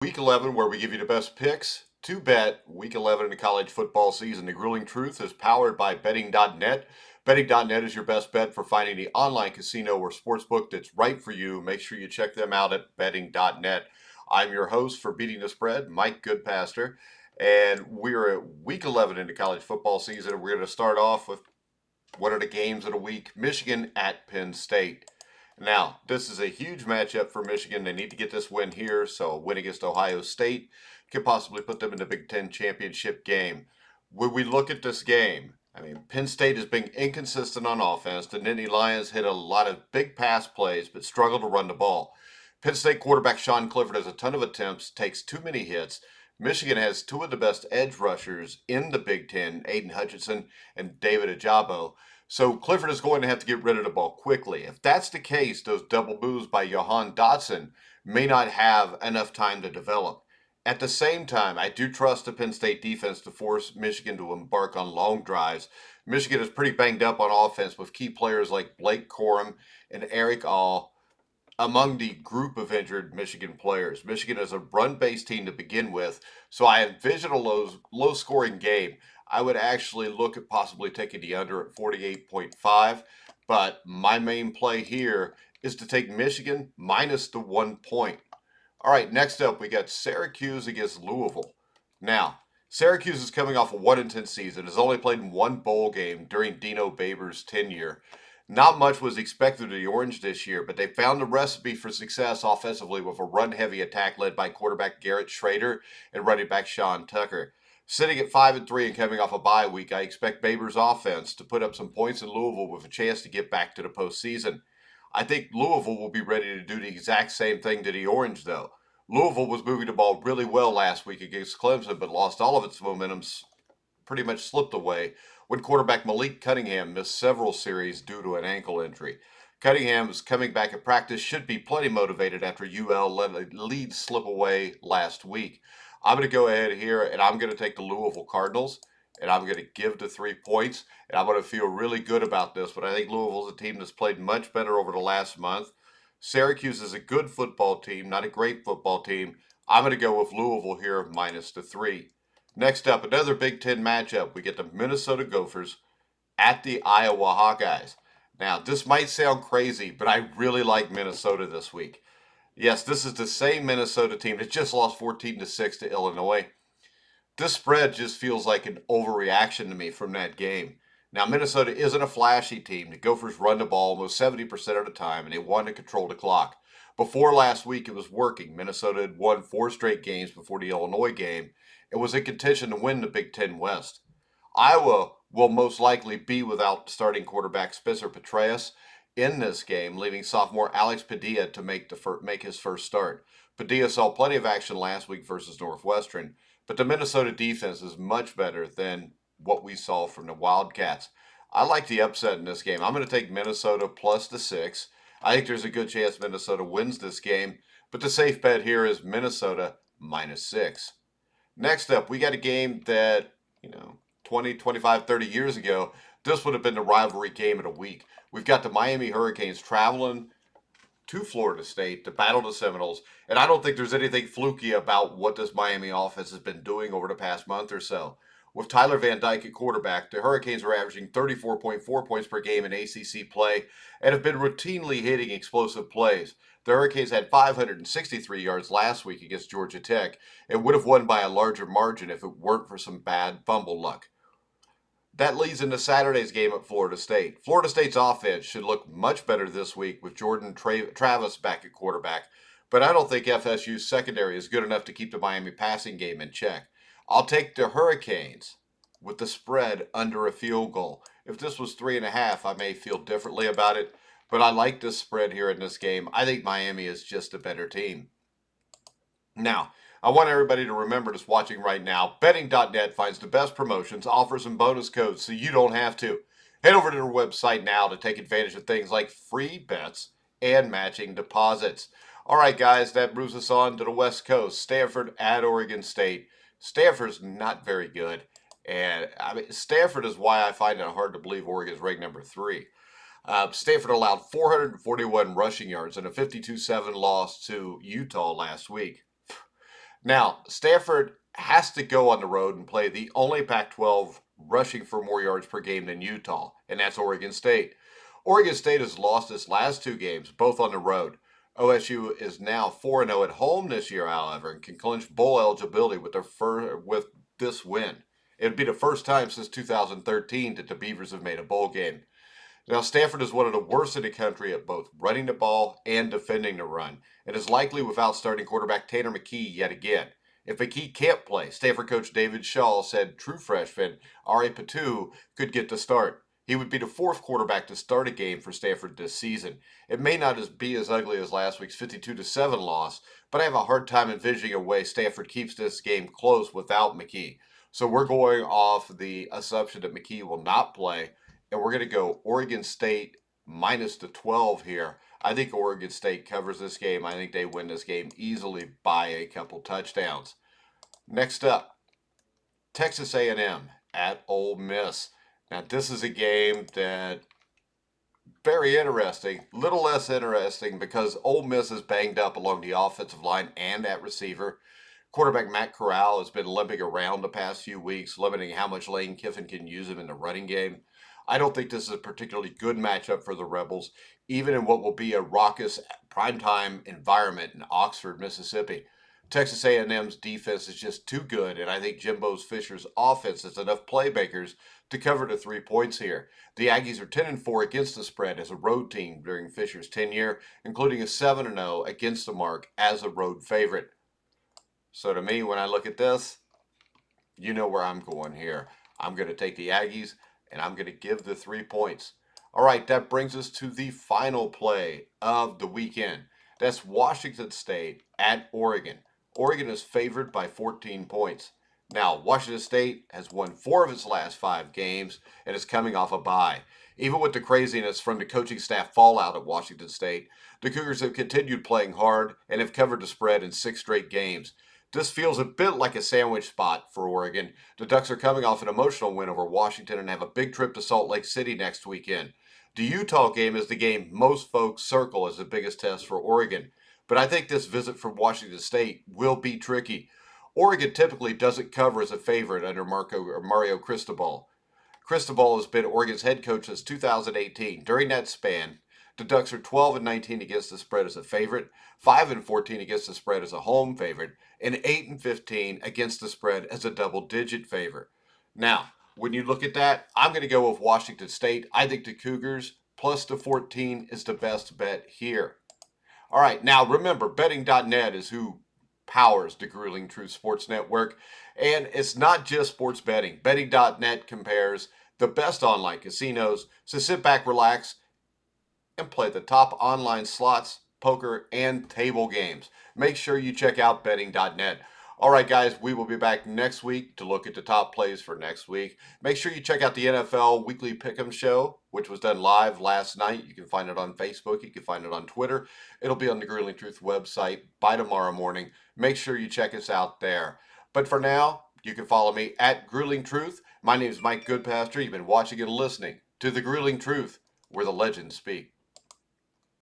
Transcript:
Week 11, where we give you the best picks to bet Week 11 in the college football season. The Grueling Truth is powered by betting.net. Betting.net is your best bet for finding the online casino or sportsbook that's right for you. Make sure you check them out at betting.net. I'm your host for Beating the Spread, Mike Goodpaster, and we're at Week 11 in the college football season. And we're going to start off with one of the games of the week, Michigan at Penn State. Now, this is a huge matchup for Michigan. They need to get this win here, so a win against Ohio State could possibly put them in the Big Ten championship game. When we look at this game, Penn State has been inconsistent on offense. The Nittany Lions hit a lot of big pass plays, but struggle to run the ball. Penn State quarterback Sean Clifford has a ton of attempts, takes too many hits. Michigan has two of the best edge rushers in the Big Ten, Aiden Hutchinson and David Ajabo. So Clifford is going to have to get rid of the ball quickly. If that's the case, those double moves by Jahan Dotson may not have enough time to develop. At the same time, I do trust the Penn State defense to force Michigan to embark on long drives. Michigan is pretty banged up on offense with key players like Blake Corum and Eric All among the group of injured Michigan players. Michigan is a run-based team to begin with, so I envision a low-scoring game. I would actually look at possibly taking the under at 48.5, but my main play here is to take Michigan minus the 1 point. All right, next up, we got Syracuse against Louisville. Now, Syracuse is coming off a 1-10 season, has only played in one bowl game during Dino Babers' tenure. Not much was expected of the Orange this year, but they found a recipe for success offensively with a run-heavy attack led by quarterback Garrett Schrader and running back Sean Tucker. Sitting at 5-3 and coming off a bye week, I expect Babers' offense to put up some points in Louisville with a chance to get back to the postseason. I think Louisville will be ready to do the exact same thing to the Orange, though. Louisville was moving the ball really well last week against Clemson, but lost all of its momentum, pretty much slipped away when quarterback Malik Cunningham missed several series due to an ankle injury. Cunningham is coming back at practice, should be plenty motivated after UL let a lead slip away last week. I'm going to go ahead here, and I'm going to take the Louisville Cardinals, and I'm going to give the 3 points, and I'm going to feel really good about this, but I think Louisville's a team that's played much better over the last month. Syracuse is a good football team, not a great football team. I'm going to go with Louisville here, minus the 3. Next up, another Big Ten matchup. We get the Minnesota Gophers at the Iowa Hawkeyes. Now, this might sound crazy, but I really like Minnesota this week. Yes, this is the same Minnesota team that just lost 14-6 to Illinois. This spread just feels like an overreaction to me from that game. Now, Minnesota isn't a flashy team. The Gophers run the ball almost 70% of the time, and they want to control the clock. Before last week, it was working. Minnesota had won 4 straight games before the Illinois game. It was in contention to win the Big Ten West. Iowa will most likely be without starting quarterback Spencer Petras in this game, leaving sophomore Alex Padilla to make his first start. Padilla saw plenty of action last week versus Northwestern, but the Minnesota defense is much better than what we saw from the Wildcats. I like the upset in this game. I'm going to take Minnesota plus the 6. I think there's a good chance Minnesota wins this game, but the safe bet here is Minnesota minus 6. Next up, we got a game that, 20, 25, 30 years ago, this would have been the rivalry game of the week. We've got the Miami Hurricanes traveling to Florida State to battle the Seminoles, and I don't think there's anything fluky about what this Miami offense has been doing over the past month or so. With Tyler Van Dyke at quarterback, the Hurricanes are averaging 34.4 points per game in ACC play and have been routinely hitting explosive plays. The Hurricanes had 563 yards last week against Georgia Tech and would have won by a larger margin if it weren't for some bad fumble luck. That leads into Saturday's game at Florida State. Florida State's offense should look much better this week with Jordan Travis back at quarterback, but I don't think FSU's secondary is good enough to keep the Miami passing game in check. I'll take the Hurricanes with the spread under a field goal. If this was 3.5, I may feel differently about it, but I like this spread here in this game. I think Miami is just a better team. Now, I want everybody to remember that's watching right now, betting.net finds the best promotions, offers, and bonus codes so you don't have to. Head over to their website now to take advantage of things like free bets and matching deposits. All right, guys, that moves us on to the West Coast. Stanford at Oregon State. Stanford's not very good, and Stanford is why I find it hard to believe Oregon's ranked number 3. Stanford allowed 441 rushing yards in a 52-7 loss to Utah last week. Now, Stanford has to go on the road and play the only Pac-12 rushing for more yards per game than Utah, and that's Oregon State. Oregon State has lost its last two games, both on the road. OSU is now 4-0 at home this year, however, and can clinch bowl eligibility with this win. It would be the first time since 2013 that the Beavers have made a bowl game. Now, Stanford is one of the worst in the country at both running the ball and defending the run, and is likely without starting quarterback Tanner McKee yet again. If McKee can't play, Stanford coach David Shaw said true freshman Ari Patu could get the start. He would be the fourth quarterback to start a game for Stanford this season. It may not be as ugly as last week's 52-7 loss, but I have a hard time envisioning a way Stanford keeps this game close without McKee. So we're going off the assumption that McKee will not play, and we're going to go Oregon State minus the 12 here. I think Oregon State covers this game. I think they win this game easily by a couple touchdowns. Next up, Texas A&M at Ole Miss. Now, this is a game that very interesting, little less interesting because Ole Miss is banged up along the offensive line and at receiver. Quarterback Matt Corral has been limping around the past few weeks, limiting how much Lane Kiffin can use him in the running game. I don't think this is a particularly good matchup for the Rebels, even in what will be a raucous primetime environment in Oxford, Mississippi. Texas A&M's defense is just too good, and I think Jimbo Fisher's offense has enough playmakers to cover the 3 points here. The Aggies are 10-4 against the spread as a road team during Fisher's tenure, including a 7-0 against the mark as a road favorite. So to me, when I look at this, you know where I'm going here. I'm going to take the Aggies, and I'm going to give the 3 points. All right, that brings us to the final play of the weekend. That's Washington State at Oregon. Oregon is favored by 14 points. Now, Washington State has won 4 of its last 5 games and is coming off a bye. Even with the craziness from the coaching staff fallout at Washington State, the Cougars have continued playing hard and have covered the spread in 6 straight games. This feels a bit like a sandwich spot for Oregon. The Ducks are coming off an emotional win over Washington and have a big trip to Salt Lake City next weekend. The Utah game is the game most folks circle as the biggest test for Oregon. But I think this visit from Washington State will be tricky. Oregon typically doesn't cover as a favorite under Mario Cristobal. Cristobal has been Oregon's head coach since 2018. During that span, the Ducks are 12-19 against the spread as a favorite, 5-14 against the spread as a home favorite, and 8-15 against the spread as a double-digit favorite. Now, when you look at that, I'm going to go with Washington State. I think the Cougars plus the 14 is the best bet here. All right, now remember, betting.net is who powers the Grueling Truth Sports Network. And it's not just sports betting. Betting.net compares the best online casinos. So sit back, relax, and play the top online slots, poker, and table games. Make sure you check out betting.net. All right, guys, we will be back next week to look at the top plays for next week. Make sure you check out the NFL Weekly Pick'em Show, which was done live last night. You can find it on Facebook. You can find it on Twitter. It'll be on the Grueling Truth website by tomorrow morning. Make sure you check us out there. But for now, you can follow me at Grueling Truth. My name is Mike Goodpaster. You've been watching and listening to the Grueling Truth, where the legends speak.